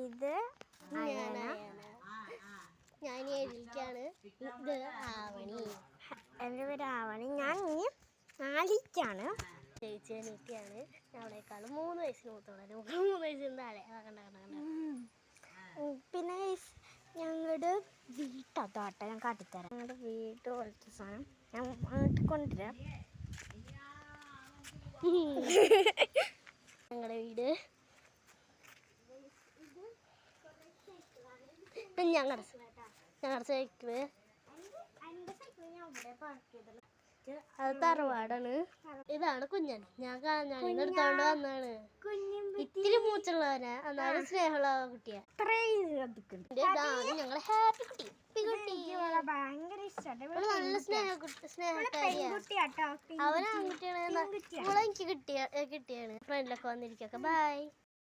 ഇത് ഞാൻ എഴുതിക്കാണ്. ഇത് ആവണി. എൻ്റെ പേര് ആവണി. ഞാൻ ഇനി 4ാണ്. ചേച്ചി അനിയത്തിയാണ്. ഞങ്ങളെക്കാളും 3 വയസ്സിന് മൂത്തോളാം. 3 വയസ്സിന് താഴെ. പിന്നെ ഞങ്ങളുടെ വീട്ടതാട്ടെ ഞാൻ കാട്ടിത്തരാം. ഞങ്ങളുടെ വീട്ട് പോലത്തെ സാധനം ഞാൻ അങ്ങോട്ട് കൊണ്ടുവരാം. ഞങ്ങളുടെ വീട് ഞങ്ങളുടെ സൈക്കിള് അത് തറവാടാണ്. ഇതാണ് കുഞ്ഞൻ. ഞാൻ എടുത്തോണ്ട് വന്നാണ്. ഇത്തിരി മൂച്ചുള്ളവനാ, എന്നാലും സ്നേഹമുള്ള കുട്ടിയാ. ഇതാണ് ഞങ്ങളെ ഹാപ്പി കുട്ടി. ഭയങ്കര ഇഷ്ടമാണ്. നല്ല സ്നേഹക്കാരിയാ. അവൻ ആൺകുട്ടിയാണ്. എനിക്ക് കിട്ടിയാണ്. ഫ്രണ്ടിലൊക്കെ വന്നിരിക്കൊക്കെ. ബൈ.